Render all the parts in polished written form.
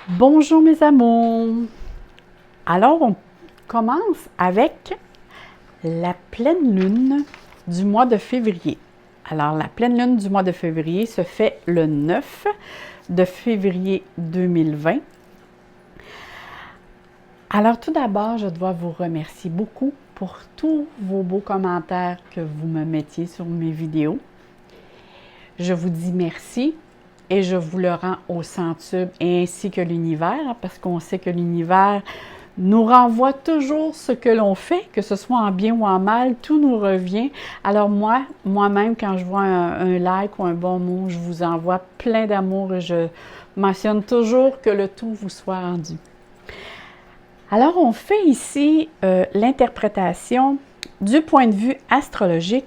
Bonjour mes amours! Alors, on commence avec la pleine lune du mois de février. Alors, la pleine lune du mois de février se fait le 9 de février 2020. Alors, tout d'abord, je dois vous remercier beaucoup pour tous vos beaux commentaires que vous me mettiez sur mes vidéos. Je vous dis merci. Et je vous le rends au centuple ainsi que l'univers, parce qu'on sait que l'univers nous renvoie toujours ce que l'on fait, que ce soit en bien ou en mal, tout nous revient. Alors moi-même, quand je vois un like ou un bon mot, je vous envoie plein d'amour et je mentionne toujours que le tout vous soit rendu. Alors, on fait ici l'interprétation du point de vue astrologique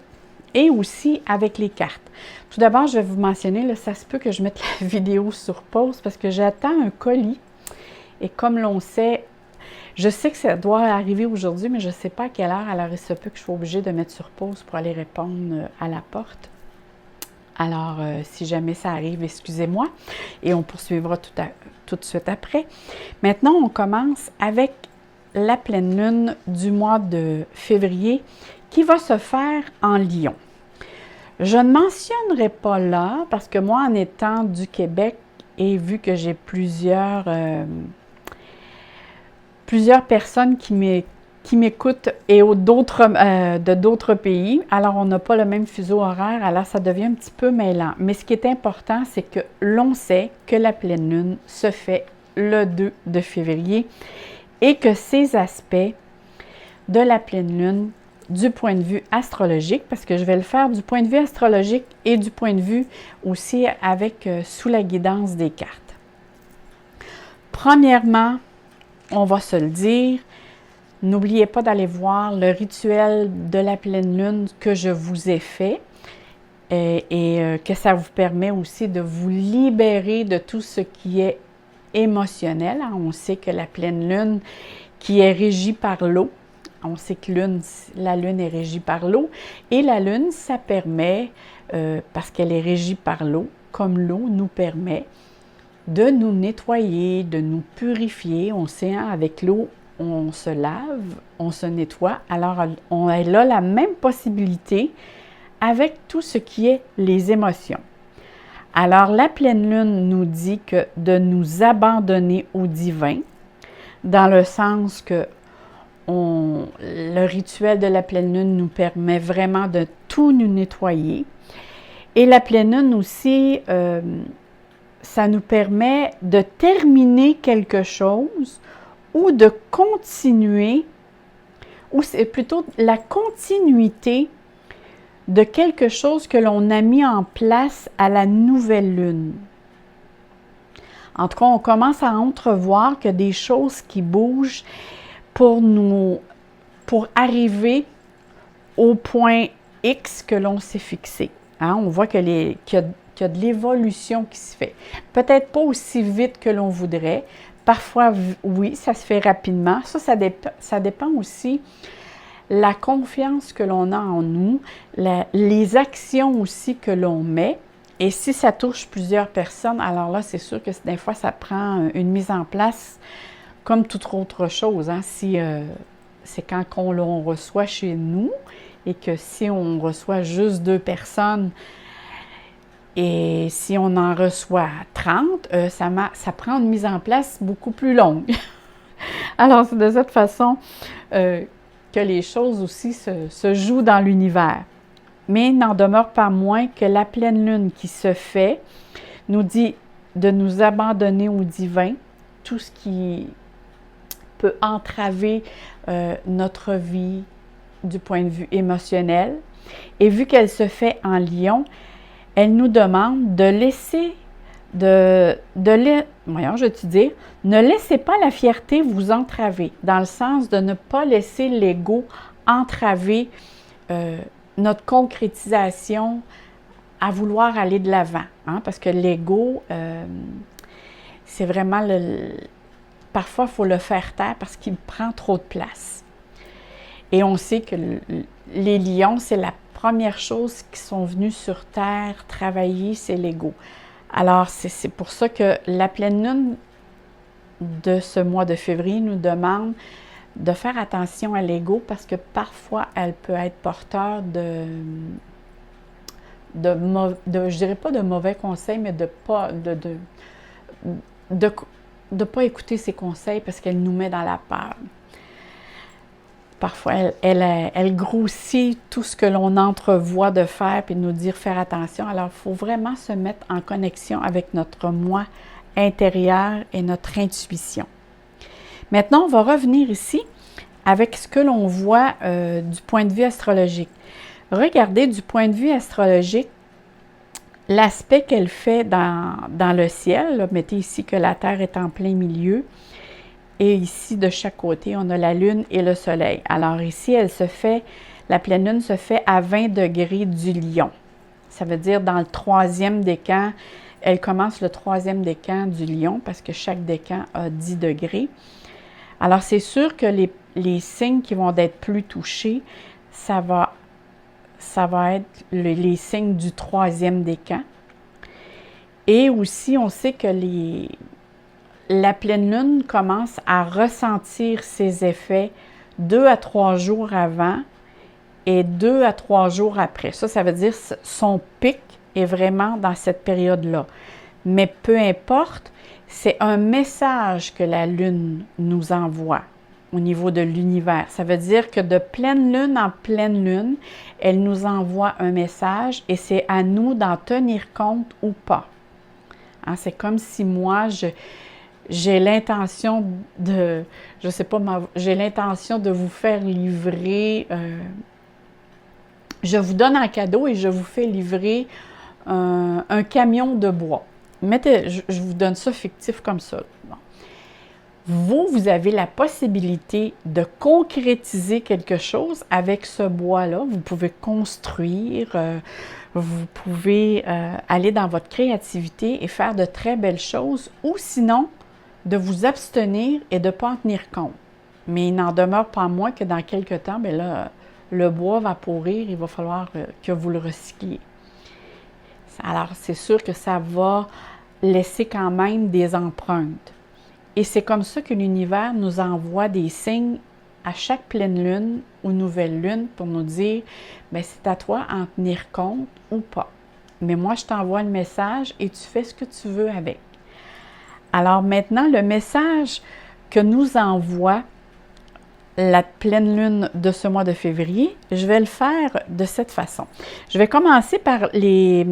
et aussi avec les cartes. Tout d'abord, je vais vous mentionner, là, ça se peut que je mette la vidéo sur pause parce que j'attends un colis. Et comme l'on sait, je sais que ça doit arriver aujourd'hui, mais je ne sais pas à quelle heure. Alors, il se peut que je sois obligée de mettre sur pause pour aller répondre à la porte. Alors, si jamais ça arrive, excusez-moi. Et on poursuivra tout de suite après. Maintenant, on commence avec la pleine lune du mois de février qui va se faire en Lion. Je ne mentionnerai pas là, parce que moi, en étant du Québec, et vu que j'ai plusieurs personnes qui m'écoutent et de d'autres pays, alors on n'a pas le même fuseau horaire, alors ça devient un petit peu mêlant. Mais ce qui est important, c'est que l'on sait que la pleine lune se fait le 2 de février et que ces aspects de la pleine lune du point de vue astrologique, parce que je vais le faire du point de vue astrologique et du point de vue aussi avec sous la guidance des cartes. Premièrement, on va se le dire, n'oubliez pas d'aller voir le rituel de la pleine lune que je vous ai fait et que ça vous permet aussi de vous libérer de tout ce qui est émotionnel. On sait que la pleine lune qui est régie par l'eau, on sait que la lune est régie par l'eau et la lune, ça permet, parce qu'elle est régie par l'eau, comme l'eau nous permet de nous nettoyer, de nous purifier. On sait, hein, avec l'eau, on se lave, on se nettoie. Alors, elle a la même possibilité avec tout ce qui est les émotions. Alors, la pleine lune nous dit que de nous abandonner au divin, dans le sens que le rituel de la pleine lune nous permet vraiment de tout nous nettoyer. Et la pleine lune aussi, ça nous permet de terminer quelque chose ou de continuer, ou c'est plutôt la continuité de quelque chose que l'on a mis en place à la nouvelle lune. En tout cas, on commence à entrevoir que des choses qui bougent pour arriver au point X que l'on s'est fixé. Hein? On voit qu'il y a de l'évolution qui se fait. Peut-être pas aussi vite que l'on voudrait. Parfois, oui, ça se fait rapidement. Ça dépend aussi la confiance que l'on a en nous, les actions aussi que l'on met. Et si ça touche plusieurs personnes, alors là, c'est sûr que des fois, ça prend une mise en place comme toute autre chose. Hein? Si c'est quand on reçoit chez nous et que si on reçoit juste 2 personnes et si on en reçoit 30, ça prend une mise en place beaucoup plus longue. Alors, c'est de cette façon que les choses aussi se jouent dans l'univers. Mais il n'en demeure pas moins que la pleine lune qui se fait nous dit de nous abandonner au divin, tout ce qui peut entraver notre vie du point de vue émotionnel. Et vu qu'elle se fait en Lion, elle nous demande de laisser, voyons, je vais te dire, ne laissez pas la fierté vous entraver, dans le sens de ne pas laisser l'ego entraver notre concrétisation à vouloir aller de l'avant, hein, parce que l'ego, c'est vraiment parfois, il faut le faire taire parce qu'il prend trop de place. Et on sait que les lions, c'est la première chose qui sont venus sur Terre travailler, c'est l'ego. Alors, c'est pour ça que la pleine lune de ce mois de février nous demande de faire attention à l'ego parce que parfois, elle peut être porteur je dirais pas de mauvais conseils, mais de pas écouter ses conseils parce qu'elle nous met dans la peur. Parfois, elle grossit tout ce que l'on entrevoit de faire puis nous dire faire attention. Alors, il faut vraiment se mettre en connexion avec notre moi intérieur et notre intuition. Maintenant, on va revenir ici avec ce que l'on voit du point de vue astrologique. Regardez du point de vue astrologique l'aspect qu'elle fait dans le ciel. Là, mettez ici que la Terre est en plein milieu. Et ici, de chaque côté, on a la Lune et le Soleil. Alors ici, la pleine Lune se fait à 20 degrés du Lion. Ça veut dire dans le 3e décan, elle commence le 3e décan du Lion parce que chaque décan a 10 degrés. Alors, c'est sûr que les signes qui vont être plus touchés, ça va être les signes du 3e décan. Et aussi, on sait que la pleine lune commence à ressentir ses effets 2 à 3 jours avant et 2 à 3 jours après. Ça veut dire que son pic est vraiment dans cette période-là. Mais peu importe, c'est un message que la lune nous envoie au niveau de l'univers. Ça veut dire que de pleine lune en pleine lune, elle nous envoie un message et c'est à nous d'en tenir compte ou pas. Hein, c'est comme si moi, j'ai l'intention de, je sais pas, j'ai l'intention de vous faire livrer, je vous donne un cadeau et je vous fais livrer un camion de bois. Je vous donne ça fictif comme ça. Bon. Vous avez la possibilité de concrétiser quelque chose avec ce bois-là. Vous pouvez construire, vous pouvez aller dans votre créativité et faire de très belles choses ou sinon, de vous abstenir et de ne pas en tenir compte. Mais il n'en demeure pas moins que dans quelques temps, bien là, le bois va pourrir, il va falloir que vous le recycliez. Alors, c'est sûr que ça va laisser quand même des empreintes. Et c'est comme ça que l'univers nous envoie des signes à chaque pleine lune ou nouvelle lune pour nous dire, bien, c'est à toi d'en tenir compte ou pas. Mais moi, je t'envoie le message et tu fais ce que tu veux avec. Alors maintenant, le message que nous envoie la pleine lune de ce mois de février, je vais le faire de cette façon. Je vais commencer par les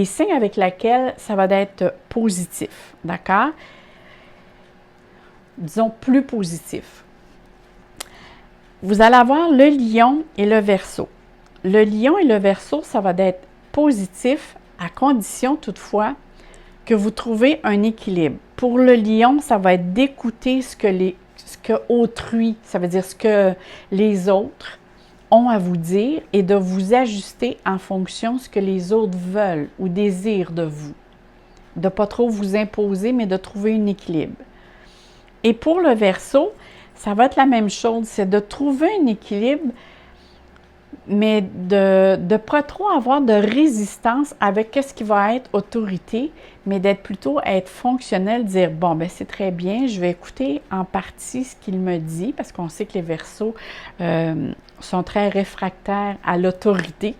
signes avec lesquels ça va être positif, d'accord? Disons plus positif. Vous allez avoir le Lion et le Verseau. Le Lion et le Verseau, ça va être positif à condition toutefois que vous trouvez un équilibre. Pour le Lion, ça va être d'écouter ce que autrui, ça veut dire ce que les autres ont à vous dire et de vous ajuster en fonction de ce que les autres veulent ou désirent de vous. De ne pas trop vous imposer, mais de trouver un équilibre. Et pour le Verseau, ça va être la même chose, c'est de trouver un équilibre, mais de ne pas trop avoir de résistance avec ce qui va être autorité, mais d'être plutôt être fonctionnel, dire, bon, ben c'est très bien, je vais écouter en partie ce qu'il me dit, parce qu'on sait que les Verseaux sont très réfractaires à l'autorité.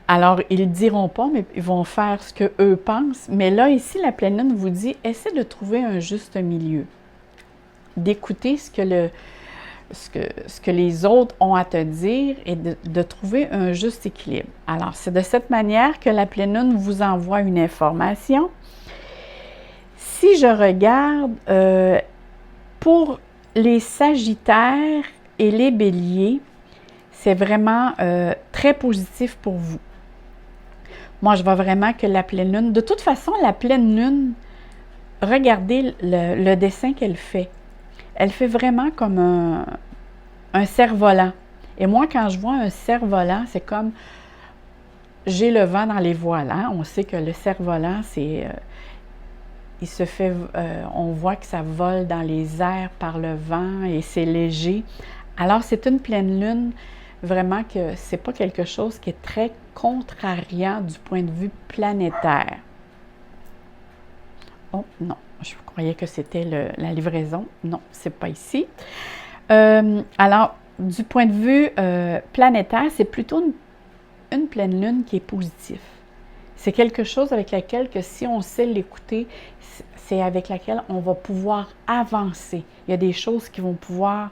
Alors, ils ne diront pas, mais ils vont faire ce qu'eux pensent. Mais là, ici, la pleine lune vous dit, essaie de trouver un juste milieu, d'écouter ce que les autres ont à te dire et de trouver un juste équilibre. Alors, c'est de cette manière que la pleine lune vous envoie une information. Si je regarde pour les Sagittaires et les Béliers, c'est vraiment très positif pour vous. Moi, je vois vraiment que la pleine lune, de toute façon, la pleine lune, regardez le dessin qu'elle fait. Elle fait vraiment comme un cerf-volant. Et moi, quand je vois un cerf-volant, c'est comme j'ai le vent dans les voiles. Hein? On sait que le cerf-volant, c'est on voit que ça vole dans les airs par le vent et c'est léger. Alors, c'est une pleine lune, vraiment que c'est pas quelque chose qui est très contrariant du point de vue planétaire. Oh, non, je croyais que c'était la livraison. Non, c'est pas ici. Alors, du point de vue planétaire, c'est plutôt une pleine lune qui est positive. C'est quelque chose avec laquelle, que si on sait l'écouter, c'est avec laquelle on va pouvoir avancer. Il y a des choses qui vont pouvoir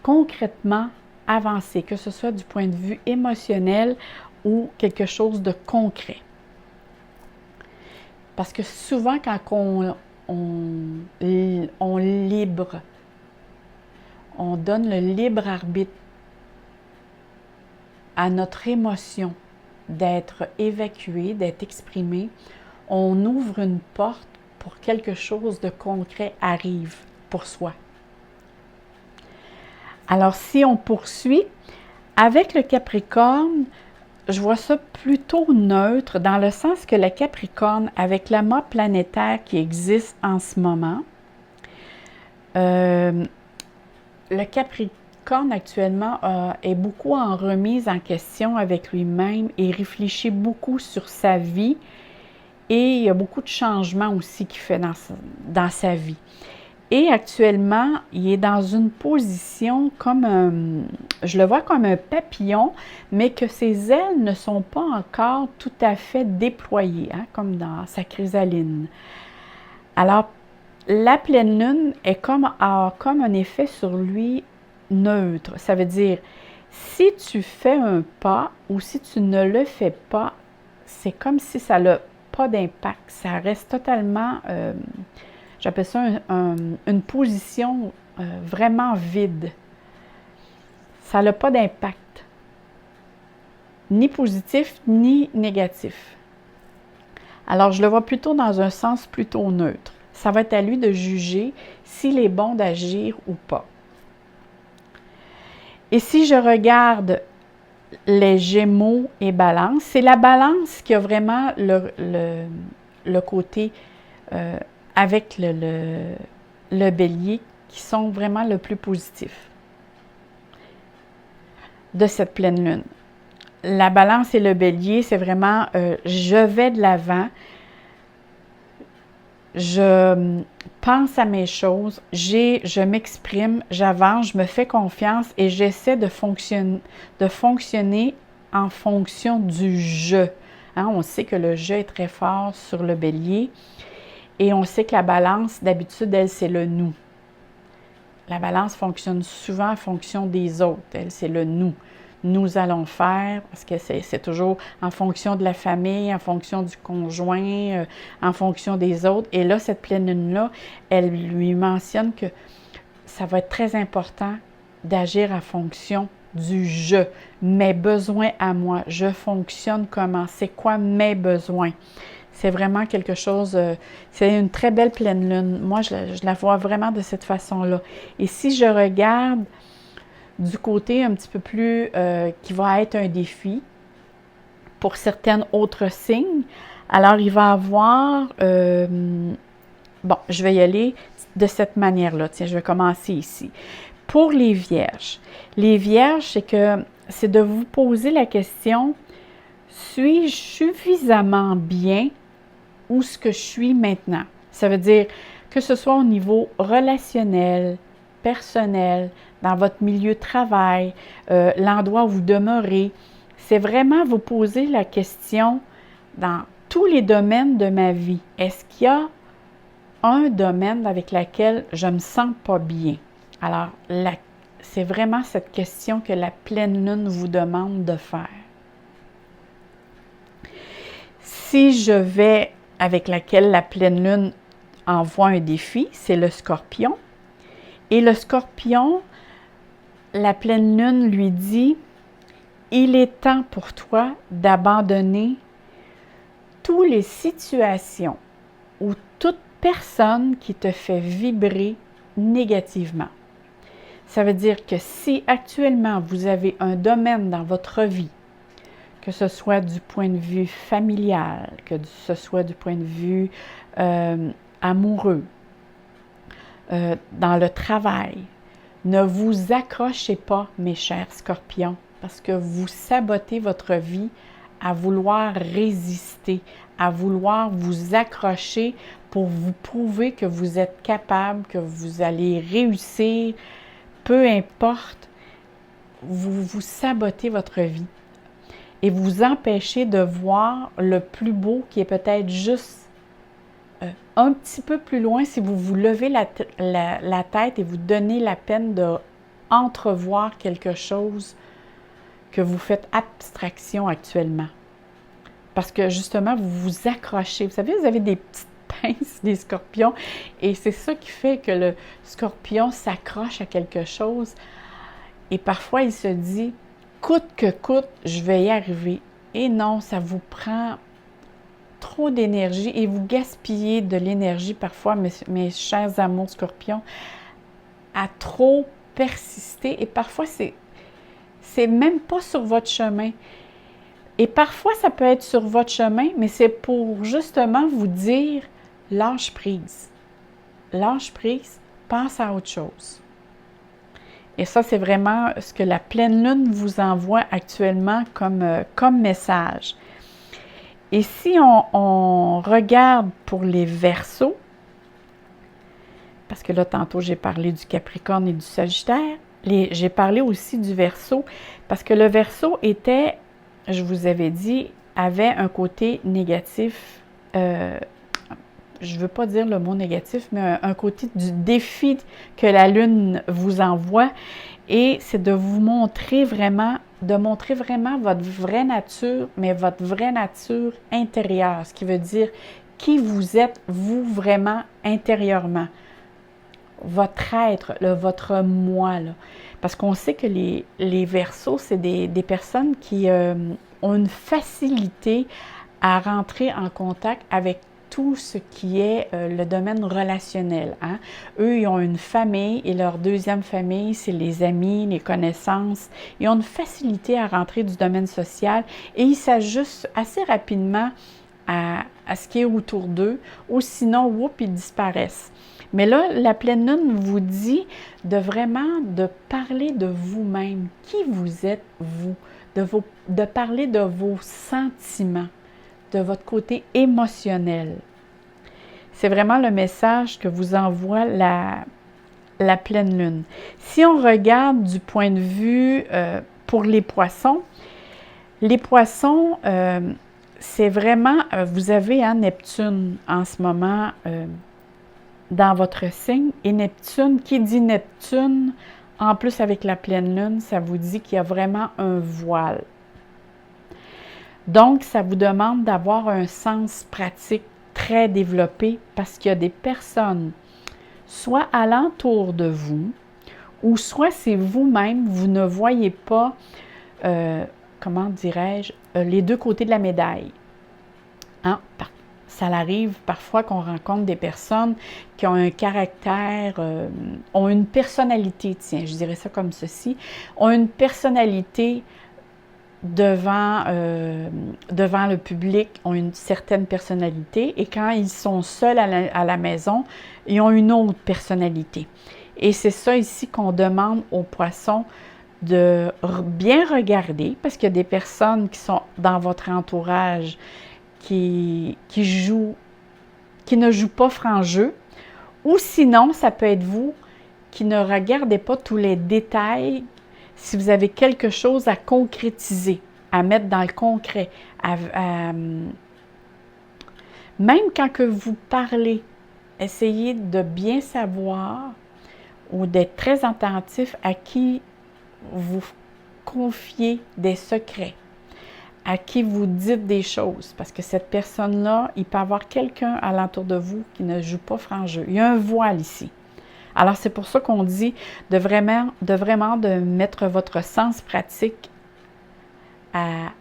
concrètement avancer, que ce soit du point de vue émotionnel ou quelque chose de concret. Parce que souvent, quand on libre, on donne le libre arbitre à notre émotion d'être évacuée, d'être exprimée, on ouvre une porte pour quelque chose de concret arrive pour soi. Alors, si on poursuit, avec le Capricorne, je vois ça plutôt neutre, dans le sens que le Capricorne, avec l'amas planétaire qui existe en ce moment, le Capricorne actuellement est beaucoup en remise en question avec lui-même et réfléchit beaucoup sur sa vie et il y a beaucoup de changements aussi qu'il fait dans sa vie. Et actuellement, il est dans une position comme je le vois comme un papillon, mais que ses ailes ne sont pas encore tout à fait déployées, hein, comme dans sa chrysaline. Alors, la pleine lune a comme un effet sur lui neutre. Ça veut dire, si tu fais un pas ou si tu ne le fais pas, c'est comme si ça n'a pas d'impact. Ça reste totalement... j'appelle ça une position vraiment vide. Ça n'a pas d'impact, ni positif, ni négatif. Alors, je le vois plutôt dans un sens plutôt neutre. Ça va être à lui de juger s'il est bon d'agir ou pas. Et si je regarde les Gémeaux et Balance, c'est la Balance qui a vraiment le côté... avec le Bélier, qui sont vraiment le plus positif de cette pleine lune. La Balance et le Bélier, c'est vraiment je vais de l'avant, je pense à mes choses, je m'exprime, j'avance, je me fais confiance et j'essaie de fonctionner en fonction du je. Hein, on sait que le je est très fort sur le Bélier. Et on sait que la Balance, d'habitude, elle, c'est le nous. La Balance fonctionne souvent en fonction des autres. Elle, c'est le nous. Nous allons faire, parce que c'est toujours en fonction de la famille, en fonction du conjoint, en fonction des autres. Et là, cette pleine lune-là, elle lui mentionne que ça va être très important d'agir en fonction du je, mes besoins à moi. Je fonctionne comment? C'est quoi mes besoins? C'est vraiment quelque chose, c'est une très belle pleine lune. Moi, je la vois vraiment de cette façon-là. Et si je regarde du côté un petit peu plus, qui va être un défi pour certains autres signes, alors il va avoir, bon, je vais y aller de cette manière-là. Tiens, je vais commencer ici. Pour les Vierges, c'est de vous poser la question, suis-je suffisamment bien où ce que je suis maintenant? Ça veut dire que ce soit au niveau relationnel, personnel, dans votre milieu de travail, l'endroit où vous demeurez. C'est vraiment vous poser la question dans tous les domaines de ma vie. Est-ce qu'il y a un domaine avec lequel je ne me sens pas bien? Alors, c'est vraiment cette question que la pleine lune vous demande de faire. Si je vais avec laquelle la pleine lune envoie un défi, c'est le Scorpion. Et le Scorpion, la pleine lune lui dit, il est temps pour toi d'abandonner toutes les situations ou toute personne qui te fait vibrer négativement. Ça veut dire que si actuellement vous avez un domaine dans votre vie, que ce soit du point de vue familial, que ce soit du point de vue amoureux, dans le travail, ne vous accrochez pas, mes chers Scorpions, parce que vous sabotez votre vie à vouloir résister, à vouloir vous accrocher pour vous prouver que vous êtes capable, que vous allez réussir, peu importe, vous sabotez votre vie et vous empêchez de voir le plus beau qui est peut-être juste un petit peu plus loin si vous vous levez la tête et vous donnez la peine de entrevoir quelque chose que vous faites abstraction actuellement. Parce que justement, vous vous accrochez. Vous savez, vous avez des petites pinces, des scorpions, et c'est ça qui fait que le scorpion s'accroche à quelque chose. Et parfois, il se dit, coûte que coûte, je vais y arriver. Et non, ça vous prend trop d'énergie et vous gaspillez de l'énergie parfois, mes chers amours scorpions, à trop persister. Et parfois, c'est même pas sur votre chemin. Et parfois, ça peut être sur votre chemin, mais c'est pour justement vous dire, lâche prise. Lâche prise, pense à autre chose. Et ça, c'est vraiment ce que la pleine lune vous envoie actuellement comme message. Et si on regarde pour les Verseaux, parce que là, tantôt, j'ai parlé du Capricorne et du Sagittaire, j'ai parlé aussi du Verseau, parce que le Verseau était, je vous avais dit, avait un côté négatif, je ne veux pas dire le mot négatif, mais un côté du défi que la Lune vous envoie, et c'est de vous montrer vraiment, votre vraie nature, mais votre vraie nature intérieure, ce qui veut dire qui vous êtes, vous, vraiment, intérieurement. Votre être, votre moi, là. Parce qu'on sait que les Verseaux, c'est des personnes qui ont une facilité à rentrer en contact avec tout ce qui est le domaine relationnel. Hein? Eux, ils ont une famille et leur deuxième famille, c'est les amis, les connaissances. Ils ont une facilité à rentrer du domaine social et ils s'ajustent assez rapidement à ce qui est autour d'eux, ou sinon, whoop, ils disparaissent. Mais là, la pleine lune vous dit de parler de vous-même, qui vous êtes vous, de parler de vos sentiments, de votre côté émotionnel. C'est vraiment le message que vous envoie la pleine lune. Si on regarde du point de vue pour les poissons, c'est vraiment, vous avez Neptune en ce moment dans votre signe, et Neptune, qui dit Neptune, en plus avec la pleine lune, ça vous dit qu'il y a vraiment un voile. Donc, ça vous demande d'avoir un sens pratique très développé parce qu'il y a des personnes, soit alentour de vous, ou soit c'est vous-même, vous ne voyez pas, comment dirais-je, les deux côtés de la médaille. Hein? Ça arrive parfois qu'on rencontre des personnes qui ont un caractère, ont une personnalité, tiens, je dirais ça comme ceci, ont une personnalité devant le public, ont une certaine personnalité, et quand ils sont seuls à la maison, ils ont une autre personnalité. Et c'est ça ici qu'on demande aux poissons de bien regarder, parce qu'il y a des personnes qui sont dans votre entourage qui ne jouent pas franc jeu, ou sinon, ça peut être vous qui ne regardez pas tous les détails. Si vous avez quelque chose à concrétiser, à mettre dans le concret, même quand que vous parlez, essayez de bien savoir ou d'être très attentif à qui vous confiez des secrets, à qui vous dites des choses, parce que cette personne-là, il peut y avoir quelqu'un alentour de vous qui ne joue pas franc jeu. Il y a un voile ici. Alors, c'est pour ça qu'on dit de vraiment mettre votre sens pratique à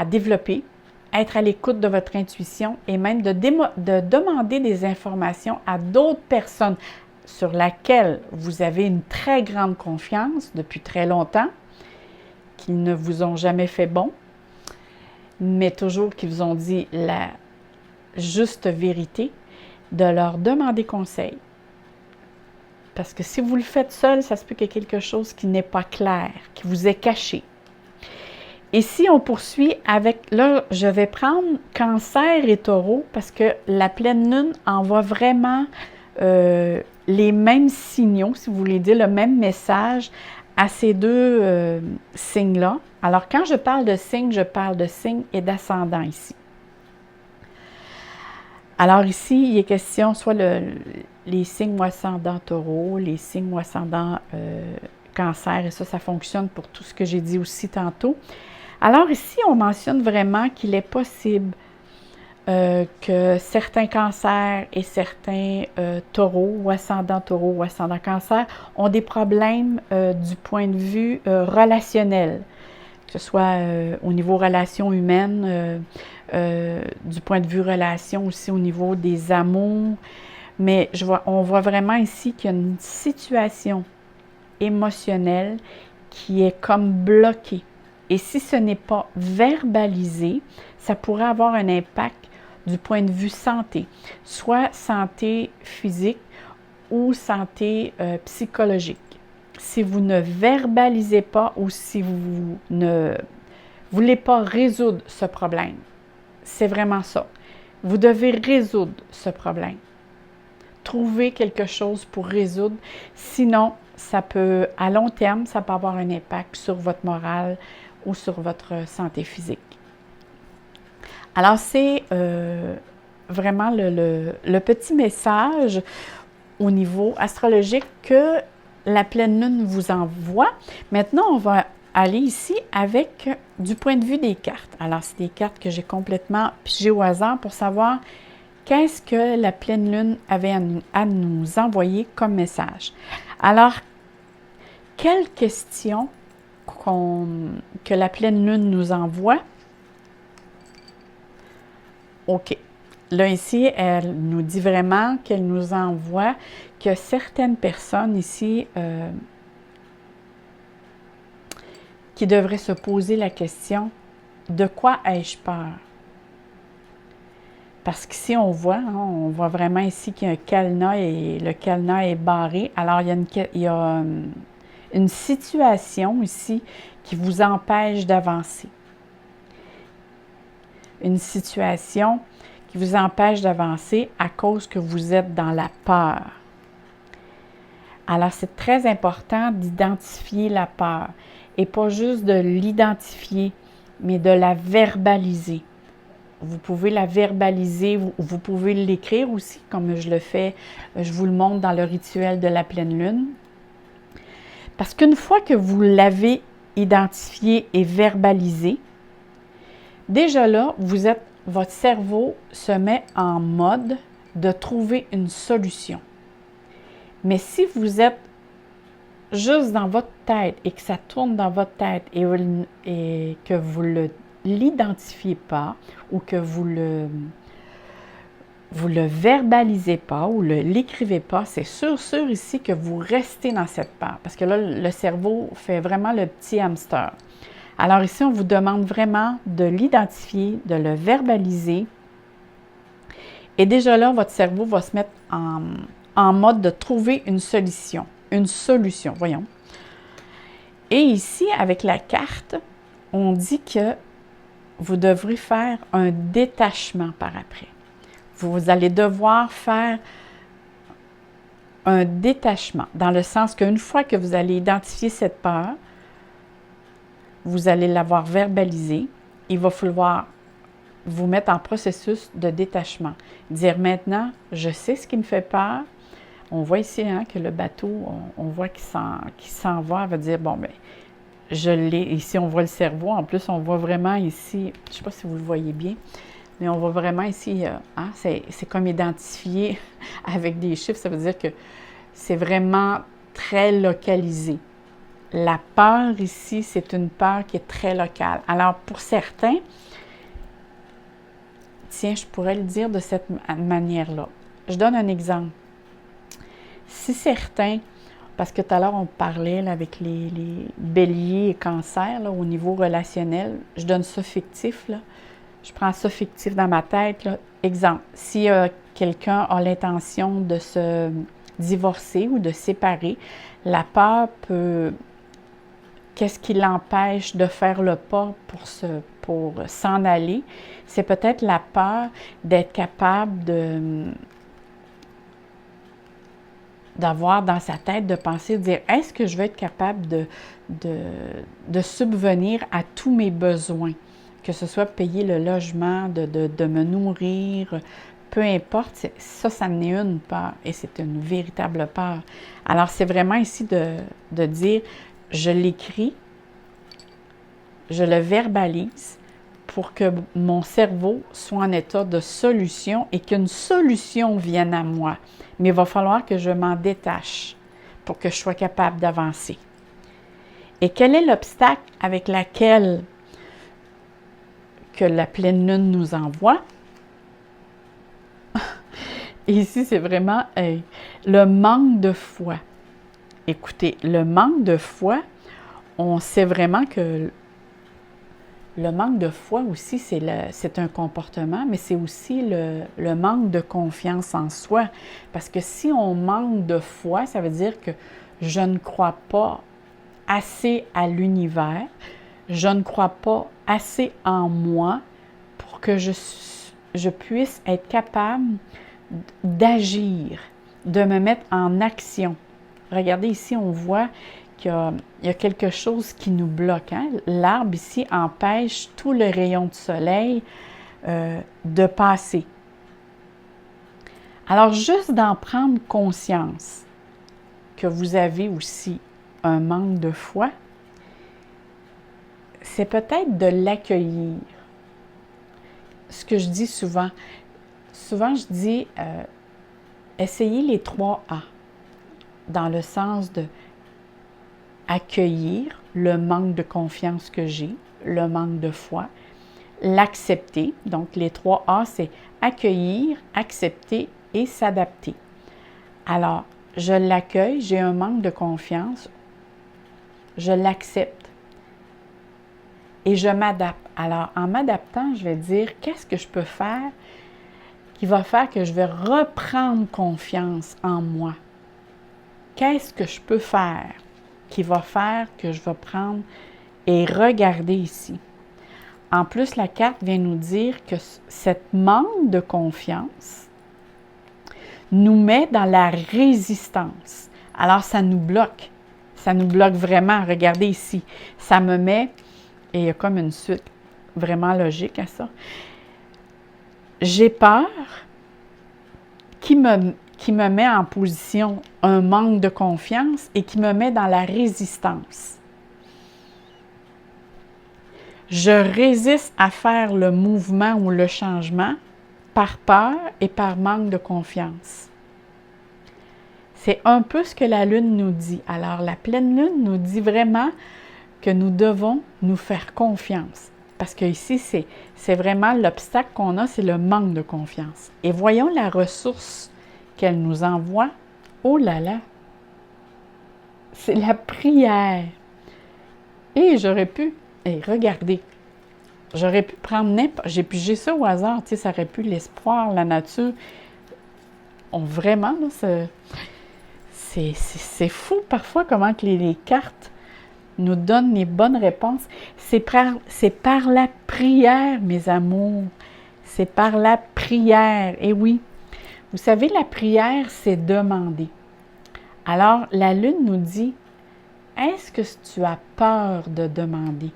développer, être à l'écoute de votre intuition et même de demander des informations à d'autres personnes sur lesquelles vous avez une très grande confiance depuis très longtemps, qui ne vous ont jamais fait bon, mais toujours qui vous ont dit la juste vérité, de leur demander conseil. Parce que si vous le faites seul, ça se peut qu'il y ait quelque chose qui n'est pas clair, qui vous est caché. Et si on poursuit avec, là, je vais prendre Cancer et Taureau parce que la pleine lune envoie vraiment les mêmes signaux, si vous voulez dire, le même message à ces deux signes-là. Alors, quand je parle de signe et d'ascendant ici. Alors ici, il est question soit les signes ou ascendant Taureau, les signes ou ascendant Cancer, et ça fonctionne pour tout ce que j'ai dit aussi tantôt. Alors ici, on mentionne vraiment qu'il est possible que certains cancers et certains taureaux ou ascendant cancer ont des problèmes du point de vue relationnel, que ce soit au niveau relations humaines, du point de vue relation aussi au niveau des amours. Mais on voit vraiment ici qu'il y a une situation émotionnelle qui est comme bloquée. Et si ce n'est pas verbalisé, ça pourrait avoir un impact du point de vue santé, soit santé physique ou santé psychologique. Si vous ne verbalisez pas ou si vous ne voulez pas résoudre ce problème, c'est vraiment ça. Vous devez résoudre ce problème. Trouver quelque chose pour résoudre. Sinon, ça peut, à long terme, ça peut avoir un impact sur votre morale ou sur votre santé physique. Alors, c'est vraiment le petit message au niveau astrologique que la pleine lune vous envoie. Maintenant, on va aller ici avec du point de vue des cartes. Alors, c'est des cartes que j'ai complètement pigées au hasard pour savoir qu'est-ce que la pleine lune avait à nous envoyer comme message. Alors, quelle question que la pleine lune nous envoie? OK. Là, ici, elle nous dit vraiment qu'elle nous envoie que certaines personnes ici qui devraient se poser la question, de quoi ai-je peur? Parce qu'ici, on voit vraiment ici qu'il y a un cadenas et le cadenas est barré. Alors, il y a une situation ici qui vous empêche d'avancer. Une situation qui vous empêche d'avancer à cause que vous êtes dans la peur. Alors, c'est très important d'identifier la peur et pas juste de l'identifier, mais de la verbaliser. Vous pouvez la verbaliser, vous pouvez l'écrire aussi, comme je le fais, je vous le montre dans le rituel de la pleine lune. Parce qu'une fois que vous l'avez identifié et verbalisé, déjà là, votre cerveau se met en mode de trouver une solution. Mais si vous êtes juste dans votre tête et que ça tourne dans votre tête et que vous ne l'identifiez pas ou que vous le verbalisez pas ou l'écrivez pas, c'est sûr ici que vous restez dans cette peur. Parce que là, le cerveau fait vraiment le petit hamster. Alors ici, on vous demande vraiment de l'identifier, de le verbaliser. Et déjà là, votre cerveau va se mettre en mode de trouver une solution. Une solution, voyons. Et ici, avec la carte, on dit que vous devrez faire un détachement par après. Vous allez devoir faire un détachement, dans le sens qu'une fois que vous allez identifier cette peur, vous allez l'avoir verbalisée, il va falloir vous mettre en processus de détachement. Dire maintenant, je sais ce qui me fait peur. On voit ici que le bateau, on voit qu'il s'en va. Elle va dire, bon, bien, je l'ai. Ici, on voit le cerveau. En plus, on voit vraiment ici, je ne sais pas si vous le voyez bien, mais on voit vraiment ici, c'est comme identifié avec des chiffres. Ça veut dire que c'est vraiment très localisé. La peur ici, c'est une peur qui est très locale. Alors, pour certains, tiens, je pourrais le dire de cette manière-là. Je donne un exemple. Si certains, parce que tout à l'heure, on parlait là, avec les béliers et cancers là, au niveau relationnel, je donne ça fictif, là. Je prends ça fictif dans ma tête. Là. Exemple, si quelqu'un a l'intention de se divorcer ou de séparer, la peur peut qu'est-ce qui l'empêche de faire le pas pour s'en aller? C'est peut-être la peur d'être capable d'avoir dans sa tête, de penser, de dire, est-ce que je vais être capable de subvenir à tous mes besoins? Que ce soit payer le logement, de me nourrir, peu importe, ça en est une peur et c'est une véritable peur. Alors, c'est vraiment ici de dire, je l'écris, je le verbalise pour que mon cerveau soit en état de solution et qu'une solution vienne à moi. Mais il va falloir que je m'en détache pour que je sois capable d'avancer. Et quel est l'obstacle avec lequel que la pleine lune nous envoie? Ici, c'est vraiment le manque de foi. Écoutez, le manque de foi, on sait vraiment que le manque de foi aussi, c'est un comportement, mais c'est aussi le manque de confiance en soi. Parce que si on manque de foi, ça veut dire que je ne crois pas assez à l'univers, je ne crois pas assez en moi pour que je puisse être capable d'agir, de me mettre en action. Regardez ici, on voit qu'il y a quelque chose qui nous bloque. Hein? L'arbre ici empêche tout le rayon de soleil de passer. Alors, juste d'en prendre conscience que vous avez aussi un manque de foi, c'est peut-être de l'accueillir. Ce que je dis souvent je dis essayez les 3 A, dans le sens de accueillir le manque de confiance que j'ai, le manque de foi, l'accepter. Donc, les 3 A, c'est accueillir, accepter et s'adapter. Alors, je l'accueille, j'ai un manque de confiance, je l'accepte et je m'adapte. Alors, en m'adaptant, je vais dire qu'est-ce que je peux faire qui va faire que je vais reprendre confiance en moi. Qu'est-ce que je peux faire qui va faire que je vais prendre et regarder ici. En plus, la carte vient nous dire que cette manque de confiance nous met dans la résistance. Alors, ça nous bloque. Ça nous bloque vraiment. Regardez ici. Ça me met, et il y a comme une suite vraiment logique à ça. J'ai peur qui me met en position un manque de confiance et qui me met dans la résistance. Je résiste à faire le mouvement ou le changement par peur et par manque de confiance. C'est un peu ce que la Lune nous dit. Alors, la pleine Lune nous dit vraiment que nous devons nous faire confiance. Parce que ici, c'est vraiment l'obstacle qu'on a, c'est le manque de confiance. Et voyons la ressource qu'elle nous envoie. Oh là là! C'est la prière. Et j'aurais pu, regardez, j'aurais pu prendre n'importe, j'ai pigé ça au hasard, tu sais, ça aurait pu l'espoir, la nature. Vraiment, là, c'est fou parfois comment que les cartes nous donnent les bonnes réponses. C'est par la prière, mes amours. C'est par la prière. Et oui, vous savez, la prière, c'est demander. Alors, la Lune nous dit, est-ce que tu as peur de demander?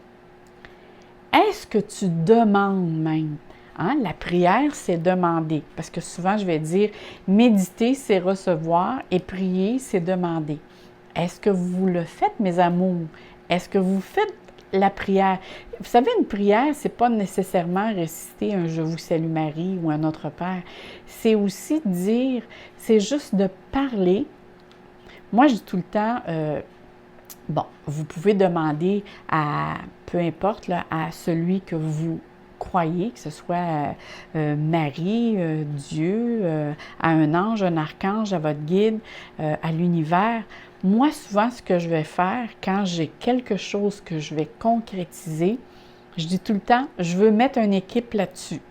Est-ce que tu demandes même? Hein? La prière, c'est demander. Parce que souvent, je vais dire, méditer, c'est recevoir et prier, c'est demander. Est-ce que vous le faites, mes amours? Est-ce que vous faites la prière? Vous savez, une prière, c'est pas nécessairement réciter un « Je vous salue Marie » ou un « Notre Père ». C'est aussi dire, c'est juste de parler. Moi, je dis tout le temps, vous pouvez demander à, peu importe, là, à celui que vous croyez, que ce soit Marie, Dieu, à un ange, un archange, à votre guide, à l'univers. Moi, souvent, ce que je vais faire quand j'ai quelque chose que je vais concrétiser, je dis tout le temps, je veux mettre une équipe là-dessus.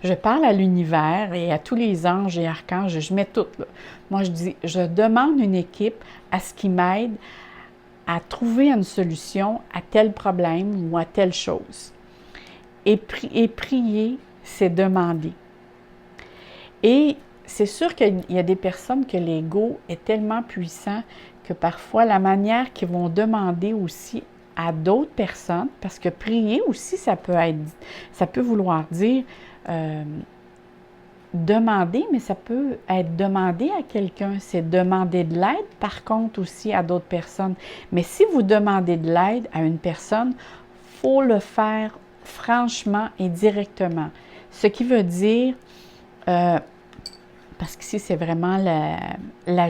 Je parle à l'univers et à tous les anges et archanges, je mets tout là. Moi, je dis, je demande une équipe à ce qu'ils m'aident à trouver une solution à tel problème ou à telle chose. Et prier, c'est demander. Et c'est sûr qu'il y a des personnes que l'ego est tellement puissant que parfois la manière qu'ils vont demander aussi à d'autres personnes, parce que prier aussi, ça peut vouloir dire demander, mais ça peut être demander à quelqu'un, c'est demander de l'aide, par contre aussi à d'autres personnes. Mais si vous demandez de l'aide à une personne, il faut le faire franchement et directement. Ce qui veut dire, parce qu'ici c'est vraiment la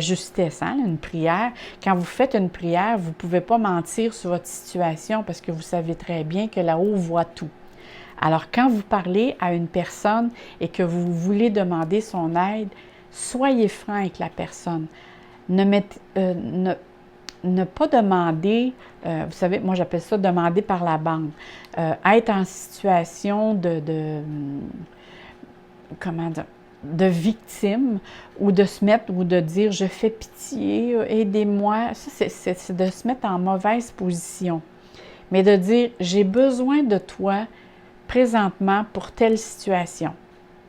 justesse, hein, une prière. Quand vous faites une prière, vous ne pouvez pas mentir sur votre situation parce que vous savez très bien que là-haut voit tout. Alors, quand vous parlez à une personne et que vous voulez demander son aide, soyez franc avec la personne. Ne pas demander, vous savez, moi j'appelle ça demander par la bande. Être en situation comment dire, de victime ou de se mettre ou de dire je fais pitié, aidez-moi. Ça, c'est de se mettre en mauvaise position. Mais de dire j'ai besoin de toi présentement pour telle situation.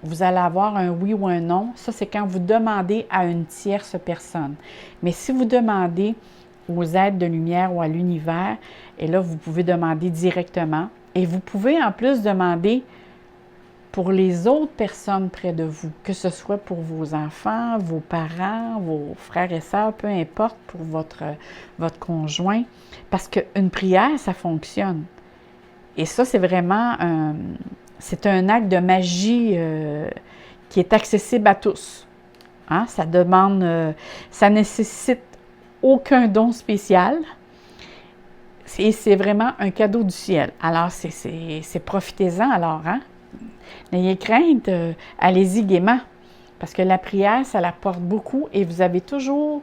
Vous allez avoir un oui ou un non. Ça, c'est quand vous demandez à une tierce personne. Mais si vous demandez aux êtres de lumière ou à l'univers, et là, vous pouvez demander directement. Et vous pouvez en plus demander pour les autres personnes près de vous, que ce soit pour vos enfants, vos parents, vos frères et sœurs, peu importe, pour votre conjoint. Parce qu'une prière, ça fonctionne. Et ça, c'est vraiment c'est un acte de magie qui est accessible à tous. Hein? Ça demande, ça nécessite aucun don spécial. Et c'est vraiment un cadeau du ciel. Alors, c'est profitez-en alors. Hein? N'ayez crainte, allez-y gaiement. Parce que la prière, ça l'apporte beaucoup et vous avez toujours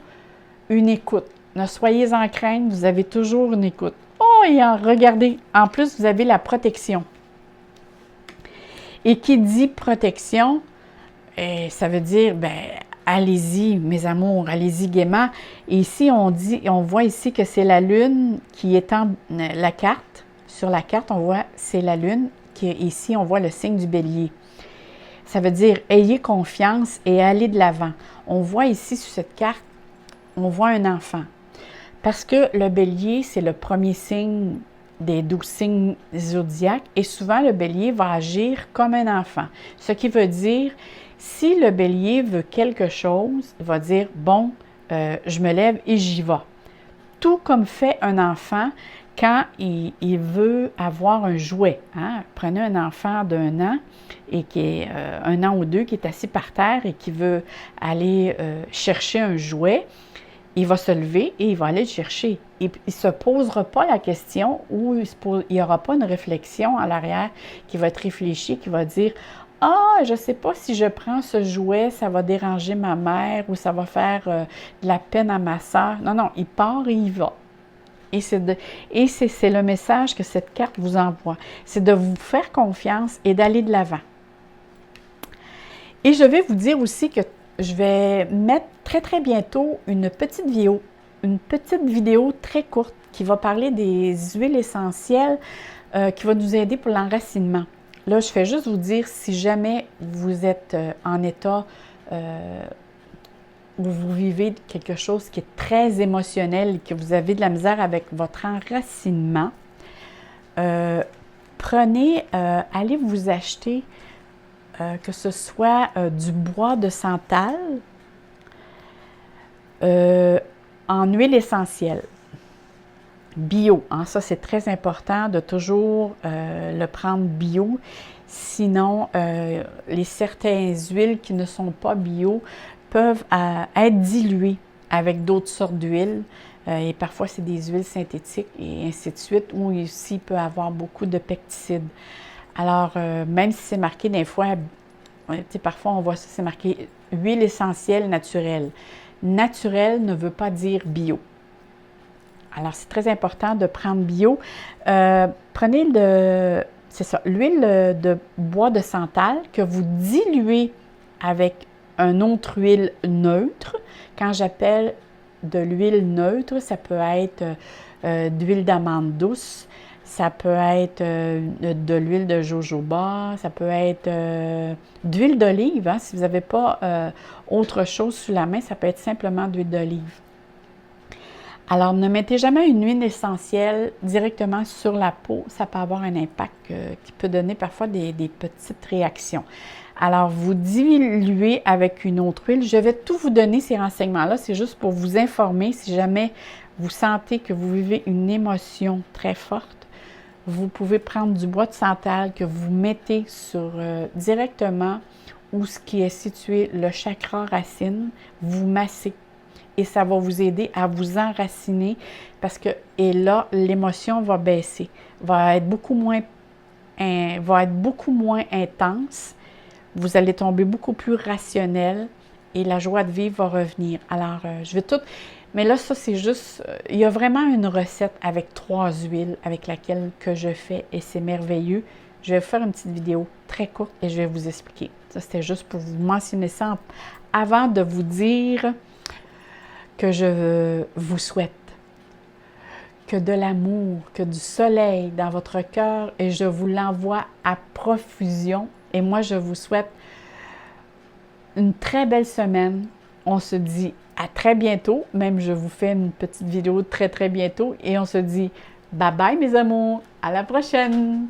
une écoute. Ne soyez en crainte, vous avez toujours une écoute. Oh, et regardez, en plus, vous avez la protection. Et qui dit protection, ça veut dire, allez-y, mes amours, allez-y gaiement. Et ici, on voit ici que c'est la lune qui étend la carte. Sur la carte, on voit, c'est la lune. Ici, on voit le signe du bélier. Ça veut dire, ayez confiance et allez de l'avant. On voit ici, sur cette carte, on voit un enfant. Parce que le bélier, c'est le premier signe des 12 signes zodiaques et souvent le bélier va agir comme un enfant. Ce qui veut dire, si le bélier veut quelque chose, il va dire, bon, je me lève et j'y vais. Tout comme fait un enfant quand il veut avoir un jouet. Hein? Prenez un enfant d'1 an et qui est 1 an ou 2 qui est assis par terre et qui veut aller chercher un jouet. Il va se lever et il va aller le chercher. Il ne se posera pas la question ou il n'y aura pas une réflexion à l'arrière qui va être réfléchie, qui va dire « Ah, je ne sais pas si je prends ce jouet, ça va déranger ma mère ou ça va faire de la peine à ma soeur. » Non, non, il part et il va. Et c'est le message que cette carte vous envoie. C'est de vous faire confiance et d'aller de l'avant. Et je vais vous dire aussi que je vais mettre très, très bientôt une petite vidéo très courte qui va parler des huiles essentielles qui va nous aider pour l'enracinement. Là, je fais juste vous dire, si jamais vous êtes en état où vous vivez quelque chose qui est très émotionnel et que vous avez de la misère avec votre enracinement, allez vous acheter que ce soit du bois de santal en huile essentielle, bio. Hein, ça, c'est très important de toujours le prendre bio. Sinon, les certaines huiles qui ne sont pas bio peuvent être diluées avec d'autres sortes d'huiles. Et parfois, c'est des huiles synthétiques et ainsi de suite, où ici, il peut y avoir beaucoup de pesticides. Alors, même si c'est marqué des fois, parfois on voit ça, c'est marqué huile essentielle naturelle. Naturel ne veut pas dire bio. Alors, c'est très important de prendre bio. Prenez l'huile de bois de santal que vous diluez avec une autre huile neutre. Quand j'appelle de l'huile neutre, ça peut être d'huile d'amande douce, ça peut être de l'huile de jojoba, ça peut être d'huile d'olive, hein, si vous n'avez pas autre chose sous la main, ça peut être simplement d'huile d'olive. Alors, ne mettez jamais une huile essentielle directement sur la peau. Ça peut avoir un impact qui peut donner parfois des petites réactions. Alors, vous diluez avec une autre huile. Je vais tout vous donner ces renseignements-là. C'est juste pour vous informer si jamais vous sentez que vous vivez une émotion très forte. Vous pouvez prendre du bois de santal que vous mettez sur directement où ce qui est situé le chakra racine. Vous massez. Et ça va vous aider à vous enraciner parce que, et là, l'émotion va baisser, va être beaucoup moins intense. Vous allez tomber beaucoup plus rationnel et la joie de vivre va revenir. Alors, je vais tout... Mais là, ça, c'est juste... il y a vraiment une recette avec 3 huiles avec laquelle que je fais et c'est merveilleux. Je vais faire une petite vidéo très courte et je vais vous expliquer. Ça, c'était juste pour vous mentionner ça avant de vous dire que je vous souhaite que de l'amour, que du soleil dans votre cœur et je vous l'envoie à profusion. Et moi, je vous souhaite une très belle semaine. On se dit à très bientôt. Même je vous fais une petite vidéo très, très bientôt. Et on se dit bye bye mes amours. À la prochaine!